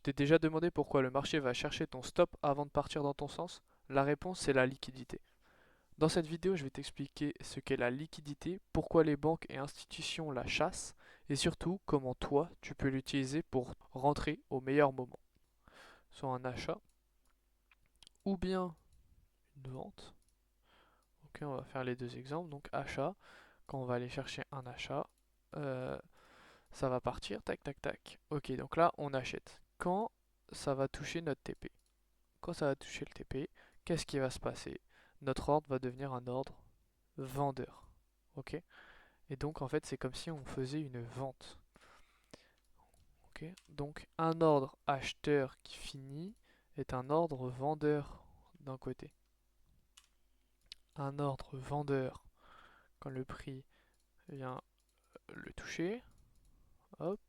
t'ai déjà demandé pourquoi le marché va chercher ton stop avant de partir dans ton sens? La réponse, c'est la liquidité. Dans cette vidéo, je vais t'expliquer ce qu'est la liquidité, pourquoi les banques et institutions la chassent, et surtout comment toi, tu peux l'utiliser pour rentrer au meilleur moment. Soit un achat, ou bien une vente. Ok, on va faire les deux exemples. Donc achat, quand on va aller chercher un achat, euh, ça va partir, tac tac tac. Ok, donc là, on achète. Quand ça va toucher notre TP? Quand ça va toucher le TP, qu'est-ce qui va se passer? Notre ordre va devenir un ordre vendeur. Ok? Et donc en fait c'est comme si on faisait une vente. Ok? Donc un ordre acheteur qui finit est un ordre vendeur d'un côté. Un ordre vendeur, quand le prix vient le toucher, hop,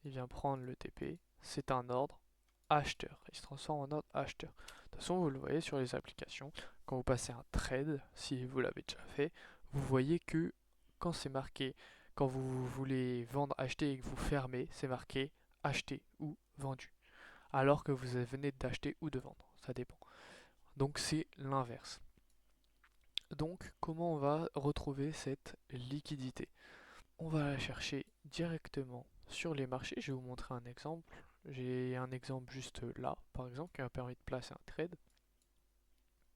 il vient prendre le TP, c'est un ordre acheteur. Il se transforme en ordre acheteur. De toute façon, vous le voyez sur les applications, quand vous passez un trade, si vous l'avez déjà fait, vous voyez que quand c'est marqué, quand vous voulez vendre, acheter et que vous fermez, c'est marqué acheter ou vendu. Alors que vous venez d'acheter ou de vendre, ça dépend. Donc c'est l'inverse. Donc comment on va retrouver cette liquidité? On va la chercher directement sur les marchés. Je vais vous montrer un exemple. J'ai un exemple juste là, par exemple, qui m'a permis de placer un trade.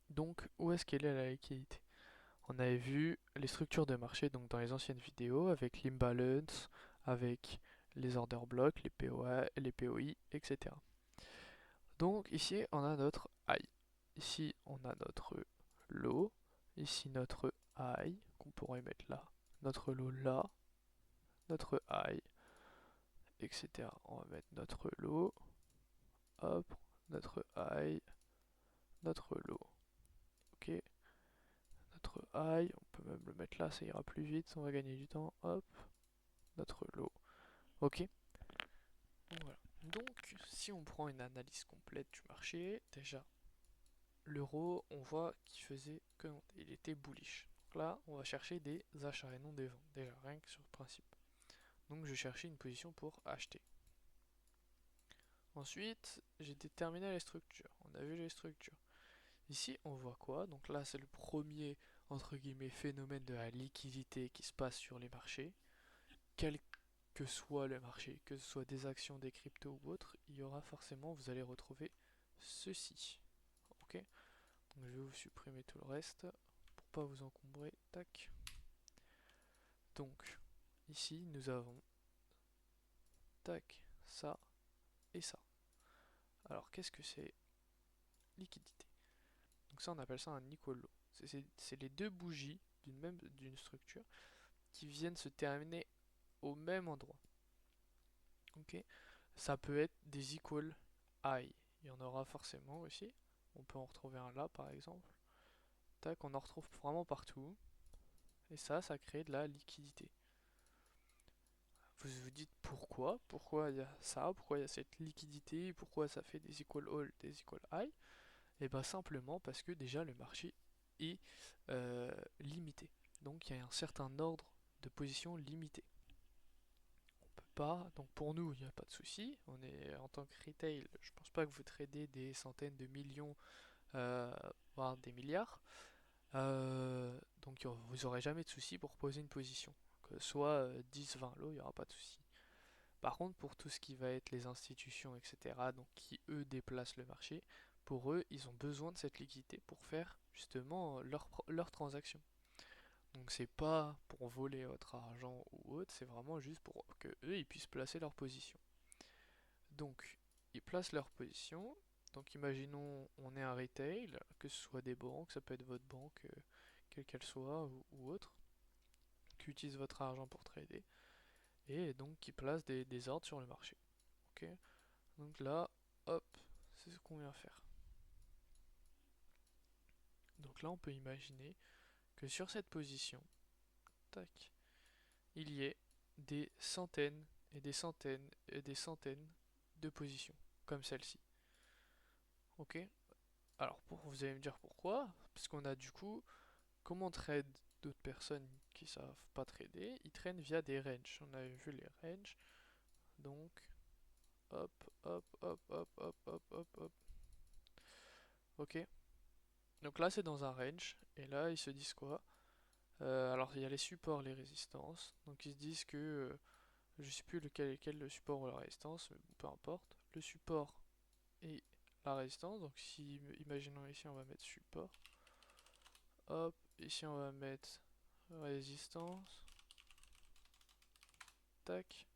Donc, où est-ce qu'elle est la liquidité? On avait vu les structures de marché donc dans les anciennes vidéos avec l'imbalance, avec les order blocks, les POA, les POI, etc. Donc ici on a notre high. Ici on a notre low. Ici notre high qu'on pourrait mettre là. Notre low là. Notre high, etc. On va mettre notre low. Hop. Notre high. Notre low. Ok. Notre high. On peut même le mettre là, ça ira plus vite. On va gagner du temps. Hop. Notre low. Ok. Voilà. Donc, si on prend une analyse complète du marché, déjà, l'euro, on voit qu'il faisait que monter. Il était bullish. Donc là, on va chercher des achats et non des ventes. Déjà, rien que sur le principe. Donc, je cherchais une position pour acheter. Ensuite, j'ai déterminé les structures. On a vu les structures. Ici, on voit quoi? Donc là, c'est le premier, entre guillemets, phénomène de la liquidité qui se passe sur les marchés. Quel que soit le marché, que ce soit des actions, des cryptos ou autres, il y aura forcément, vous allez retrouver ceci. Ok? Donc je vais vous supprimer tout le reste pour pas vous encombrer. Tac. Donc ici nous avons tac, ça et ça. Alors qu'est-ce que c'est liquidité? Donc ça on appelle ça un equal low. C'est les deux bougies d'une structure qui viennent se terminer au même endroit. Ok? Ça peut être des equal high. Il y en aura forcément aussi. On peut en retrouver un là par exemple. Tac, on en retrouve vraiment partout. Et ça crée de la liquidité. Vous vous dites pourquoi? Pourquoi il y a ça? Pourquoi il y a cette liquidité? Pourquoi ça fait des equal all, des equal high? Et bien simplement parce que déjà le marché est limité. Donc il y a un certain ordre de position limité. On peut pas, donc pour nous il n'y a pas de souci. On est en tant que retail, je pense pas que vous tradez des centaines de millions, euh, voire des milliards. Donc vous aurez jamais de souci pour poser une position. Que ce soit 10-20 lots, il n'y aura pas de souci. Par contre, pour tout ce qui va être les institutions, etc., donc qui eux déplacent le marché, pour eux, ils ont besoin de cette liquidité pour faire justement leurs transactions. Donc c'est pas pour voler votre argent ou autre, c'est vraiment juste pour que eux ils puissent placer leur position. Donc ils placent leur position. Donc imaginons on est un retail, que ce soit des banques, ça peut être votre banque, quelle qu'elle soit ou autre, qui utilise votre argent pour trader et donc qui place des ordres sur le marché. Ok. Donc là, hop, c'est ce qu'on vient faire. Donc là, on peut imaginer que sur cette position, tac, il y ait des centaines et des centaines et des centaines de positions, comme celle-ci. Ok? Alors, vous allez me dire pourquoi? Parce qu'on a du coup, comment trade d'autres personnes qui savent pas trader? Ils traînent via des ranges. On avait vu les ranges. Donc, hop, hop, Donc là c'est dans un range, et là ils se disent quoi? Alors il y a les supports, les résistances, donc ils se disent que, je sais plus lequel est lequel, le support ou la résistance, mais bon, peu importe. Le support et la résistance, donc si, imaginons ici on va mettre support, hop, ici on va mettre résistance, tac,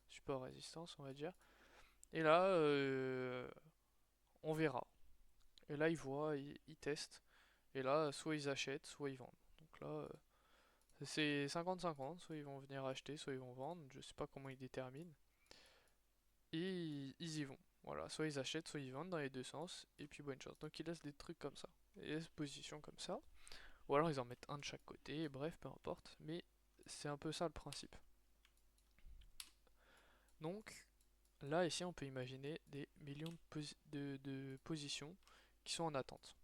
support résistance on va dire, et là on verra. Et là ils voient, ils testent, et là soit ils achètent, soit ils vendent. Donc là c'est 50-50, soit ils vont venir acheter, soit ils vont vendre, je sais pas comment ils déterminent. Et ils y vont. Voilà, soit ils achètent, soit ils vendent dans les deux sens, et puis bonne chance. Donc ils laissent des trucs comme ça, ils laissent position comme ça, ou alors ils en mettent un de chaque côté, et bref, peu importe, mais c'est un peu ça le principe. Donc là, ici, on peut imaginer des millions de positions qui sont en attente.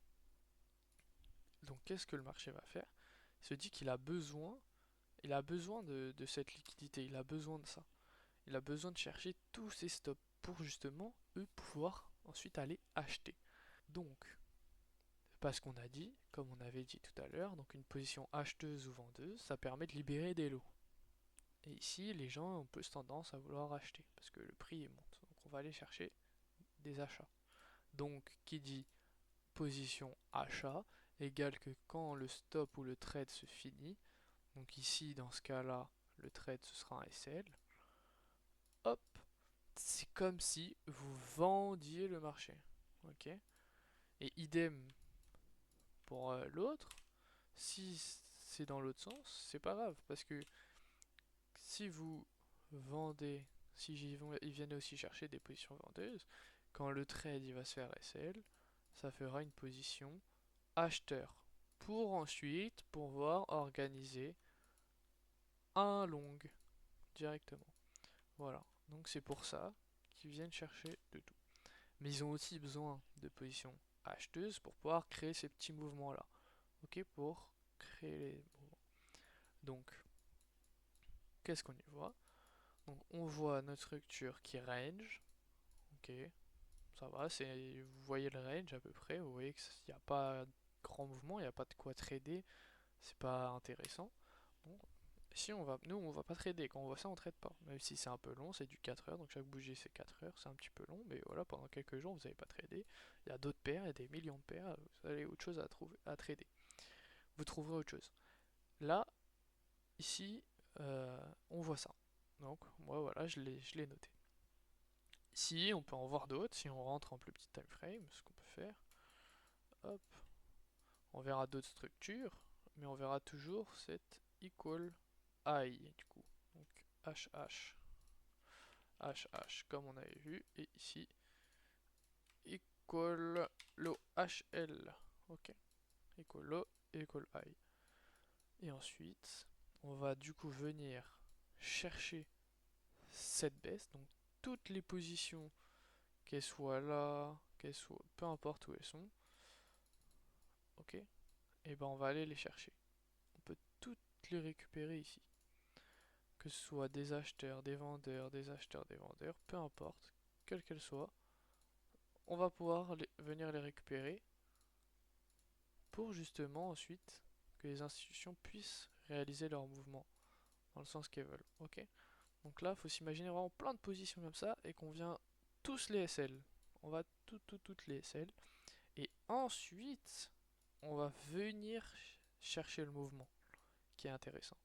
Donc qu'est-ce que le marché va faire? Il se dit qu'il a besoin, de cette liquidité, il a besoin de ça. Il a besoin de chercher tous ces stops pour justement, eux, pouvoir ensuite aller acheter. Donc, parce qu'on a dit, comme on avait dit tout à l'heure, donc une position acheteuse ou vendeuse, ça permet de libérer des lots. Et ici, les gens ont plus tendance à vouloir acheter, parce que le prix monte. Donc on va aller chercher des achats. Donc, qui dit position achat, égale que quand le stop ou le trade se finit, donc ici, dans ce cas-là, le trade ce sera un SL, hop, c'est comme si vous vendiez le marché. Ok. Et idem pour l'autre, si c'est dans l'autre sens, c'est pas grave, parce que si vous vendez, si ils viennent aussi chercher des positions vendeuses, quand le trade il va se faire SL, ça fera une position acheteur, pour ensuite pouvoir organiser un long directement. Voilà, donc c'est pour ça qu'ils viennent chercher de tout. Mais ils ont aussi besoin de positions acheteuses pour pouvoir créer ces petits mouvements là. Ok, pour créer les mouvements. Donc, qu'est-ce qu'on y voit? Donc, on voit notre structure qui range. Ok, ça va, vous voyez le range à peu près. Vous voyez qu'il n'y a pas de grand mouvement, il n'y a pas de quoi trader. C'est pas intéressant. Bon, si nous on va pas trader, quand on voit ça on trade pas. Même si c'est un peu long, c'est du 4 heures, donc chaque bougie c'est 4 heures, c'est un petit peu long, mais voilà, pendant quelques jours vous n'avez pas tradé. Il y a d'autres paires, il y a des millions de paires, vous avez autre chose à trader. Vous trouverez autre chose. Là, ici, on voit ça. Donc moi voilà, je l'ai noté. Ici, on peut en voir d'autres, si on rentre en plus petit time frame, ce qu'on peut faire. Hop, on verra d'autres structures, mais on verra toujours cette equal I du coup. Donc HH, HH comme on avait vu, et ici equal lo HL. Ok, equal lo equal I. Et ensuite, on va du coup venir chercher cette baisse, donc toutes les positions, qu'elles soient là, qu'elles soient, peu importe où elles sont, ok, et ben on va aller les chercher. On peut toutes les récupérer ici. Que ce soit des acheteurs, des vendeurs, des acheteurs, des vendeurs, peu importe, quelles qu'elles soient, on va pouvoir venir les récupérer pour justement ensuite que les institutions puissent réaliser leur mouvement dans le sens qu'elles veulent. Ok. Donc là, il faut s'imaginer vraiment plein de positions comme ça et qu'on vient tous les SL. On va toutes les SL. Et ensuite, on va venir chercher le mouvement qui est intéressant.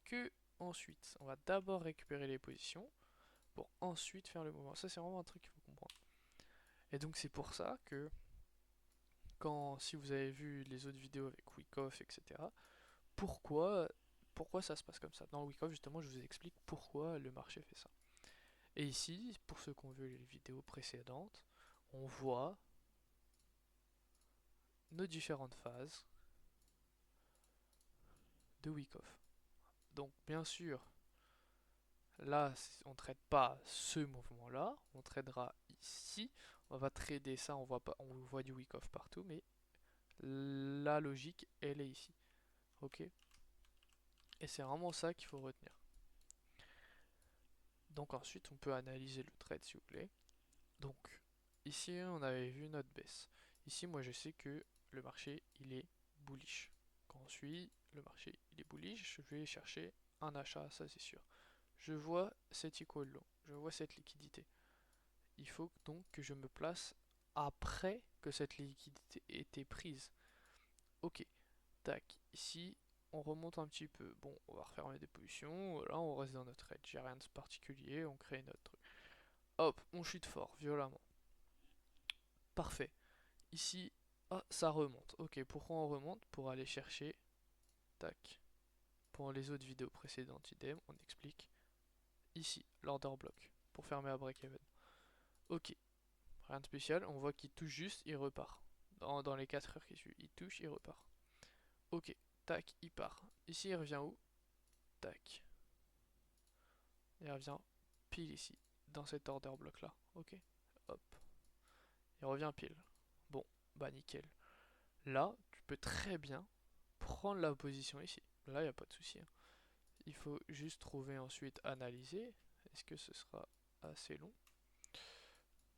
Que ensuite, on va d'abord récupérer les positions pour ensuite faire le mouvement. Ça, c'est vraiment un truc qu'il faut comprendre. Et donc, c'est pour ça que si vous avez vu les autres vidéos avec Wyckoff, etc., pourquoi, pourquoi ça se passe comme ça. Dans Wyckoff, justement, je vous explique pourquoi le marché fait ça. Et ici, pour ceux qui ont vu les vidéos précédentes, on voit nos différentes phases de Wyckoff. Donc, bien sûr, là, on ne traite pas ce mouvement-là, on tradera ici. On va trader ça, on voit pas, on voit du Wyckoff partout, mais la logique, elle est ici. Ok. Et c'est vraiment ça qu'il faut retenir. Donc ensuite, on peut analyser le trade si vous voulez. Donc, ici, on avait vu notre baisse. Ici, moi, je sais que le marché il est bullish. Quand on suit, le marché il est bullish, je vais chercher un achat, ça c'est sûr. Je vois cet equal low, je vois cette liquidité. Il faut donc que je me place après que cette liquidité ait été prise. Ok, tac, ici on remonte un petit peu. Bon, on va refermer des positions, là on reste dans notre trade, j'ai rien de particulier, on crée notre truc. Hop, on chute fort, violemment. Parfait. Ici, ah, ça remonte. Ok, pourquoi on remonte? Pour aller chercher, tac. Pour les autres vidéos précédentes, idem, on explique. Ici, l'order block, pour fermer à break-even. Ok, rien de spécial, on voit qu'il touche juste, il repart. Dans les 4 heures qui suivent, il touche, il repart. Ok, tac, il part. Ici, il revient où? Tac. Il revient pile ici, dans cet order block là. Ok, hop. Il revient pile. Bon, bah nickel. Là, tu peux très bien prendre la position ici. Là, il n'y a pas de souci, hein. Il faut juste trouver ensuite analyser. Est-ce que ce sera assez long?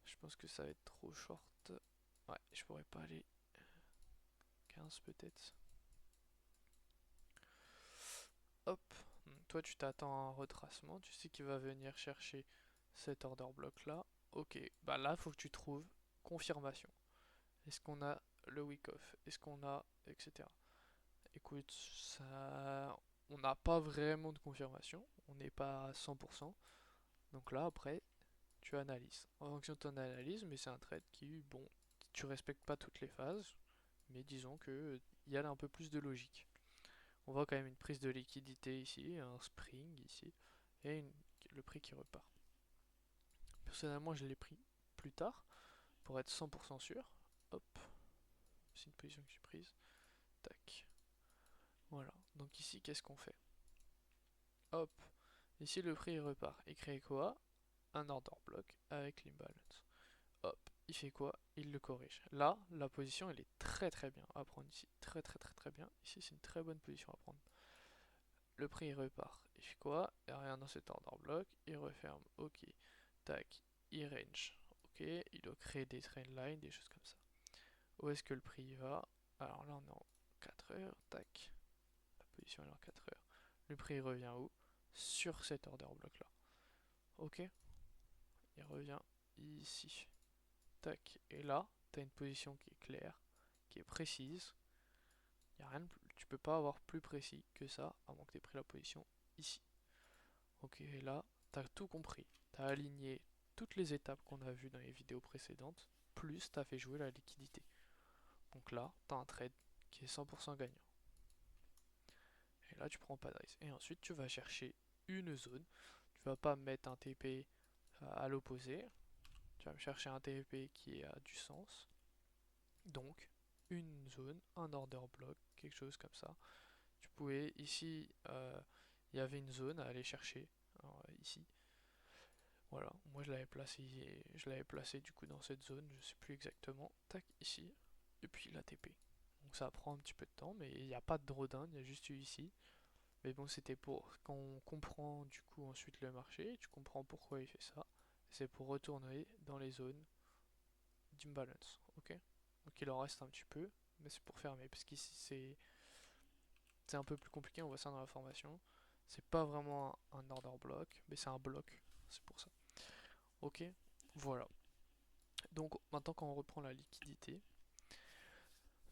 Je pense que ça va être trop short. Ouais, je pourrais pas aller 15 peut-être. Hop. Toi, tu t'attends à un retracement. Tu sais qu'il va venir chercher cet order block là. Ok, bah là, il faut que tu trouves confirmation. Est-ce qu'on a le week off? Est-ce qu'on a, etc. Écoute, ça, on n'a pas vraiment de confirmation. On n'est pas à 100%. Donc là, après, tu analyses. En fonction de ton analyse, mais c'est un trade qui, bon, tu respectes pas toutes les phases, mais disons que il y a un peu plus de logique. On voit quand même une prise de liquidité ici, un spring ici, et le prix qui repart. Personnellement, je l'ai pris plus tard pour être 100% sûr. Hop, c'est une position que j'ai prise. Tac. Voilà. Donc ici, qu'est-ce qu'on fait? Hop. Ici, le prix repart. Il crée quoi? Un order block avec l'imbalance. Hop, il fait quoi? Il le corrige. Là, la position, elle est très très bien à prendre ici. Très très très très bien. Ici, c'est une très bonne position à prendre. Le prix, il repart. Il fait quoi? Il n'y a rien dans cet order block. Il referme. Ok. Tac. Il range. Ok. Il doit créer des trendlines, des choses comme ça. Où est-ce que le prix va? Alors là, on est en 4 heures. Tac. La position est en 4 heures. Le prix revient où? Sur cet order block là. Ok. Il revient ici. Tac. Et là, tu as une position qui est claire, qui est précise. Y a rien tu peux pas avoir plus précis que ça, à moins que tu aies pris la position ici. Ok, et là, tu as tout compris. Tu as aligné toutes les étapes qu'on a vues dans les vidéos précédentes, plus tu as fait jouer la liquidité. Donc là, tu as un trade qui est 100% gagnant. Et là, tu prends pas de risque. Et ensuite, tu vas chercher une zone. Tu vas pas mettre un TP à l'opposé. Tu vas me chercher un TP qui a du sens. Donc, une zone, un order block, quelque chose comme ça. Tu pouvais, ici, il y avait une zone à aller chercher, ici. Voilà, moi je l'avais placé du coup dans cette zone, je sais plus exactement. Tac, ici. Et puis la TP. Donc ça prend un petit peu de temps, mais il n'y a pas de drawdown, il y a juste eu ici. Mais bon, c'était pour quand on comprend du coup ensuite le marché, tu comprends pourquoi il fait ça. C'est pour retourner dans les zones d'imbalance, ok? Donc il en reste un petit peu, mais c'est pour fermer, parce qu'ici c'est un peu plus compliqué, on voit ça dans la formation. C'est pas vraiment un order block, mais c'est un bloc, c'est pour ça. Ok, voilà. Donc maintenant quand on reprend la liquidité,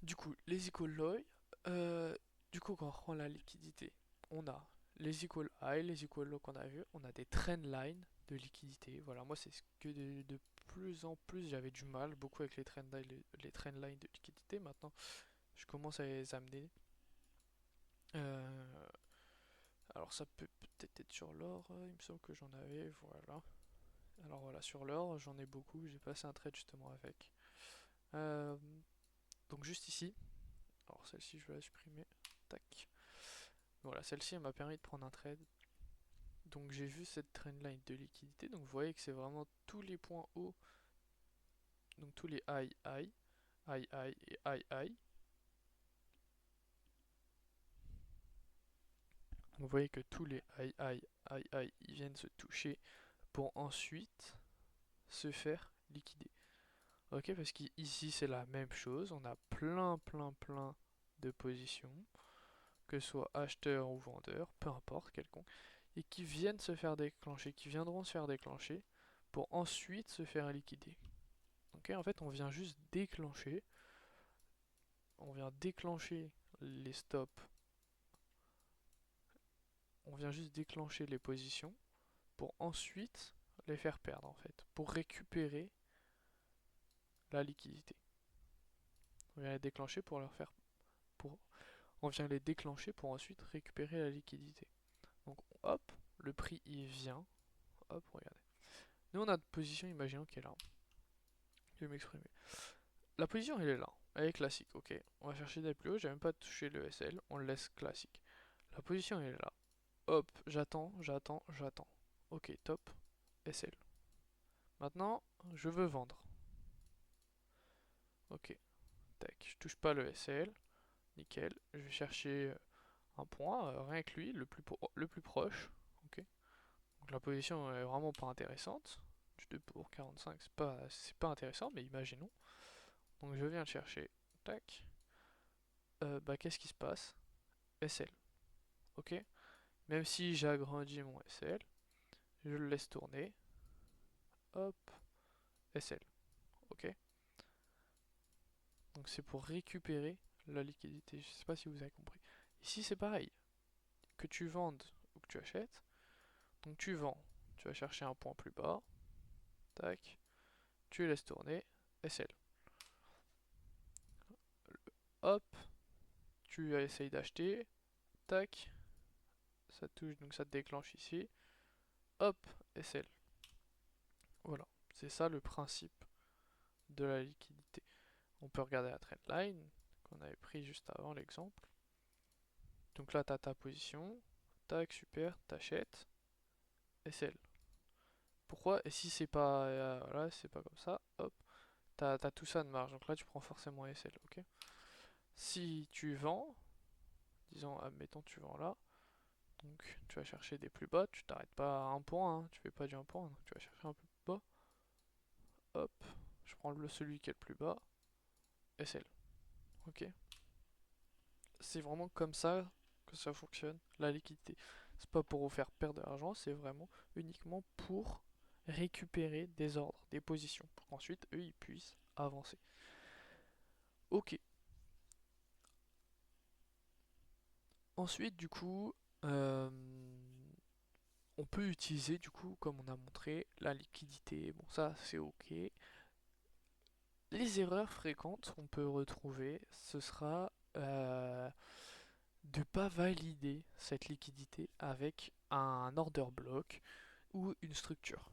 du coup les equal low, du coup quand on reprend la liquidité, on a les equal high, les equal low qu'on a vu, on a des trend lines de liquidité. Voilà, moi c'est ce que de plus en plus j'avais du mal beaucoup avec les trend lines de liquidité. Maintenant je commence à les amener. Euh, alors ça peut peut-être être sur l'or, il me semble que j'en avais, voilà. Alors voilà, sur l'or j'en ai beaucoup, j'ai passé un trade justement avec. Euh, donc juste ici, alors celle-ci je vais la supprimer, tac. Voilà, celle-ci elle m'a permis de prendre un trade. Donc j'ai vu cette trendline de liquidité, donc vous voyez que c'est vraiment tous les points hauts, donc tous les high, high, high, high et high, high. Vous voyez que tous les high, high, high, high, ils viennent se toucher pour ensuite se faire liquider. Ok, parce qu'ici c'est la même chose, on a plein de positions, que ce soit acheteur ou vendeur, peu importe, quelconque, et qui viennent se faire déclencher, qui viendront se faire déclencher pour ensuite se faire liquider. Ok, en fait on vient juste déclencher, on vient déclencher les stops, on vient juste déclencher les positions pour ensuite les faire perdre en fait, pour récupérer la liquidité. On vient les déclencher pour leur faire pour on vient les déclencher pour ensuite récupérer la liquidité. Donc hop, le prix il vient, hop, regardez. Nous on a notre position, imaginons qu'elle est là. Je vais m'exprimer. La position elle est là, elle est classique, ok. On va chercher d'aller plus haut, j'ai même pas touché le SL, on le laisse classique. La position elle est là. Hop, j'attends. Ok, top, SL. Maintenant, je veux vendre. Ok, tac, je touche pas le SL, nickel. Je vais chercher un point, rien que lui, le plus proche. Ok. Donc la position est vraiment pas intéressante. Du 2 pour 45, c'est pas intéressant, mais imaginons. Donc je viens le chercher. Tac. Bah qu'est-ce qui se passe? SL. Ok. Même si j'agrandis mon SL, je le laisse tourner. Hop. SL. Ok. Donc c'est pour récupérer la liquidité. Je sais pas si vous avez compris. Ici c'est pareil. Que tu vendes ou que tu achètes. Donc tu vends. Tu vas chercher un point plus bas. Tac. Tu laisses tourner. SL. Hop. Tu essayes d'acheter. Tac. Ça touche, donc ça te déclenche ici. Hop. SL. Voilà. C'est ça le principe de la liquidité. On peut regarder la trendline qu'on avait pris juste avant l'exemple. Donc là, tu as ta position. Tac, super, t'achètes. SL. Pourquoi? Et si c'est pas, voilà, c'est pas comme ça, hop, t'as tout ça de marge. Donc là, tu prends forcément SL, ok? Si tu vends, disons, admettons, tu vends là, donc tu vas chercher des plus bas, tu t'arrêtes pas à un point, hein, tu fais pas du un point, donc tu vas chercher un peu plus bas, hop, je prends celui qui est le plus bas, SL, ok? C'est vraiment comme ça que ça fonctionne, la liquidité. C'est pas pour vous faire perdre de l'argent, c'est vraiment uniquement pour récupérer des ordres, des positions, pour qu'ensuite eux ils puissent avancer. Ok. Ensuite, du coup, euh, on peut utiliser, du coup, comme on a montré, la liquidité. Bon, ça, c'est ok. Les erreurs fréquentes qu'on peut retrouver, ce sera de ne pas valider cette liquidité avec un order block ou une structure.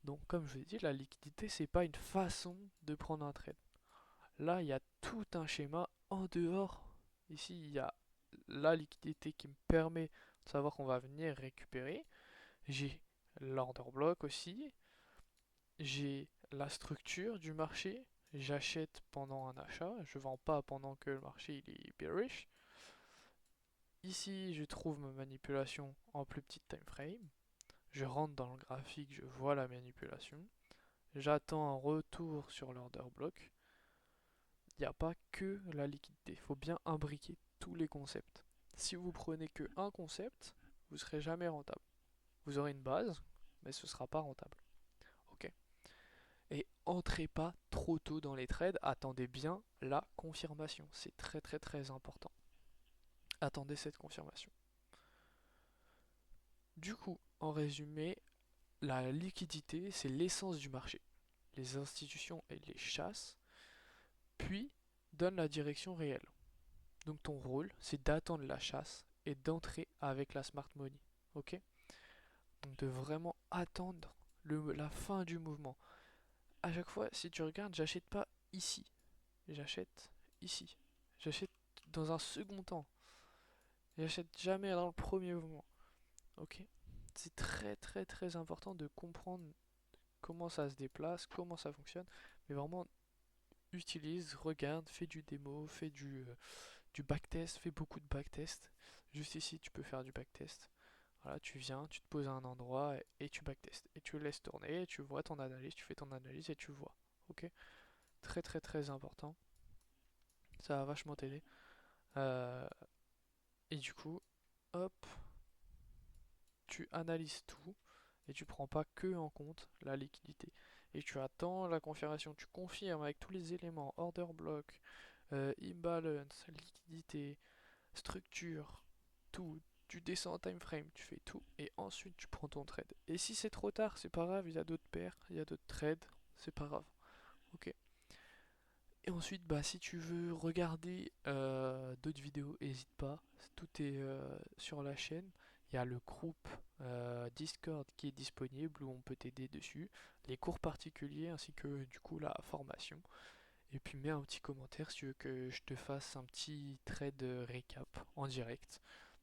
Donc, comme je vous ai dit, la liquidité, c'est pas une façon de prendre un trade. Là, il y a tout un schéma en dehors. Ici, il y a la liquidité qui me permet de savoir qu'on va venir récupérer. J'ai l'order block aussi. J'ai la structure du marché. J'achète pendant un achat. Je vends pas pendant que le marché il est bearish. Ici, je trouve ma manipulation en plus petite time frame. Je rentre dans le graphique, je vois la manipulation. J'attends un retour sur l'order block. Il n'y a pas que la liquidité. Il faut bien imbriquer tous les concepts. Si vous prenez que un concept, vous ne serez jamais rentable. Vous aurez une base, mais ce ne sera pas rentable. Ok. Et entrez pas trop tôt dans les trades, attendez bien la confirmation. C'est très important. Attendez cette confirmation. Du coup, en résumé, la liquidité, c'est l'essence du marché. Les institutions, elles les chassent, puis donnent la direction réelle. Donc ton rôle, c'est d'attendre la chasse et d'entrer avec la smart money. Ok? Donc de vraiment attendre la fin du mouvement. À chaque fois, si tu regardes, j'achète pas ici. J'achète ici. J'achète dans un second temps. J'achète jamais dans le premier mouvement. Ok? C'est très important de comprendre comment ça se déplace, comment ça fonctionne. Mais vraiment, utilise, regarde, fais du démo, fais du backtest, fais beaucoup de backtest. Juste ici, tu peux faire du backtest. Voilà, tu viens, tu te poses à un endroit et tu backtestes. Et tu laisses tourner, et tu vois ton analyse, tu fais ton analyse et tu vois. Ok? ok? Très très très important. Ça va vachement t'aider. Euh, et du coup, hop, tu analyses tout et tu prends pas que en compte la liquidité. Et tu attends la confirmation, tu confirmes avec tous les éléments, order block, imbalance, liquidité, structure, tout. Tu descends en time frame, tu fais tout et ensuite tu prends ton trade. Et si c'est trop tard, c'est pas grave, il y a d'autres paires, il y a d'autres trades, c'est pas grave. Ok. Et ensuite, bah, si tu veux regarder d'autres vidéos, n'hésite pas. Tout est sur la chaîne. Il y a le groupe Discord qui est disponible où on peut t'aider dessus. Les cours particuliers ainsi que du coup la formation. Et puis mets un petit commentaire si tu veux que je te fasse un petit trade récap en direct.